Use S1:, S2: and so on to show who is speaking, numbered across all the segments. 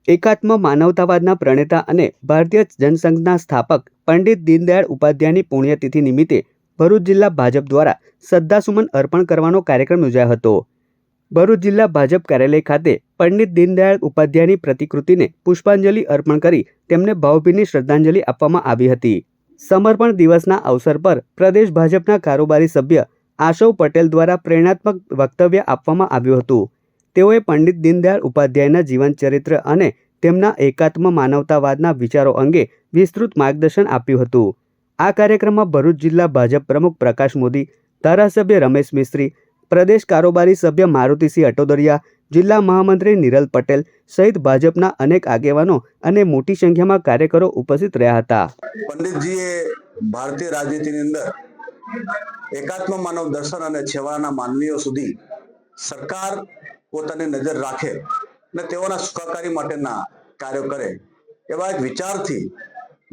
S1: એકાત્મ માનવતાવાદના પ્રણેતા અને ભારતીય જનસંઘના સ્થાપક પંડિત દીનદયાળ ઉપાધ્યાયની પુણ્યતિથિ નિમિત્તે ભરૂચ જિલ્લા ભાજપ દ્વારા શ્રદ્ધાસુમન અર્પણ કરવાનો કાર્યક્રમ યોજાયો હતો. ભરૂચ જિલ્લા ભાજપ કાર્યાલય ખાતે પંડિત દીનદયાળ ઉપાધ્યાયની પ્રતિકૃતિને પુષ્પાંજલિ અર્પણ કરી તેમને ભાવભીની શ્રદ્ધાંજલિ આપવામાં આવી હતી. સમર્પણ દિવસના અવસર પર પ્રદેશ ભાજપના કારોબારી સભ્ય આશવ પટેલ દ્વારા પ્રેરણાત્મક વક્તવ્ય આપવામાં આવ્યું હતું. તેઓએ પંડિત દીનદયાળ ઉપાધ્યાયના જીવન ચરિત્ર અને તેમના એકાત્મ માનવતાવાદના વિચારો અંગે વિસ્તૃત માર્ગદર્શન આપ્યું હતું. આ કાર્યક્રમમાં ભરૂચ જિલ્લા ભાજપ પ્રમુખ પ્રકાશ મોદી, ધારાસભ્ય રમેશ મિસ્ત્રી, પ્રદેશ કારોબારી સભ્ય મારુતિસિંહ અટોદરિયા, જિલ્લા મહામંત્રી નિરલ પટેલ સહિત ભાજપના અનેક આગેવાનો અને મોટી સંખ્યામાં કાર્યકરો ઉપસ્થિત રહ્યા હતા.
S2: પંડિતજીએ ભારતીય રાજનીતિની અંદર એકાત્મ માનવ દર્શન અને છેવાડાના માનવીઓ સુધી સરકાર પોતાની નજર રાખે અને તેઓના સુખાકારી માટેના કાર્યો કરે એવા એક વિચારથી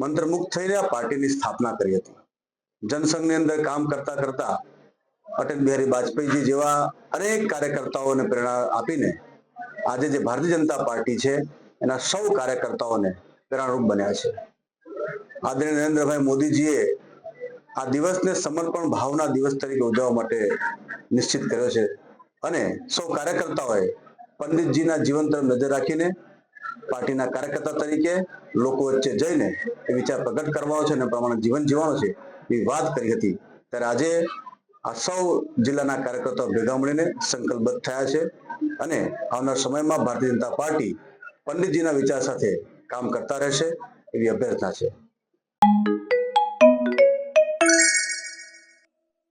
S2: મંત્રમુગ્ધ થઈને પાર્ટીની સ્થાપના કરી હતી. જનસંઘની અંદર કામ કરતા કરતા અટલ બિહારી વાજપેયીજી જેવા અનેક કાર્યકર્તાઓને પ્રેરણા આપીને આજે જે ભારતીય જનતા પાર્ટી છે એના સૌ કાર્યકર્તાઓને પ્રેરણારૂપ બન્યા છે. આદરણીય નરેન્દ્રભાઈ મોદીજીએ આ દિવસને સમર્પણ ભાવના દિવસ તરીકે ઉજવવા માટે નિશ્ચિત કર્યો છે અને સૌ કાર્યકર્તાઓએ પંડિતજીના જીવન તરફ નજર રાખીને પાર્ટીના કાર્યકર્તા તરીકે લોકો વચ્ચે જઈને એ વિચાર પ્રગટ કરવાનો છે અને પ્રમાણે જીવન જીવવાનું છે એ વાત કરી હતી. ત્યારે આજે આ સૌ જિલ્લાના કાર્યકર્તાઓ ભેગા મળીને સંકલ્પબદ્ધ થયા છે અને આવનાર સમયમાં ભારતીય જનતા પાર્ટી પંડિતજીના વિચાર સાથે કામ કરતા રહેશે એવી અભ્યર્થના છે.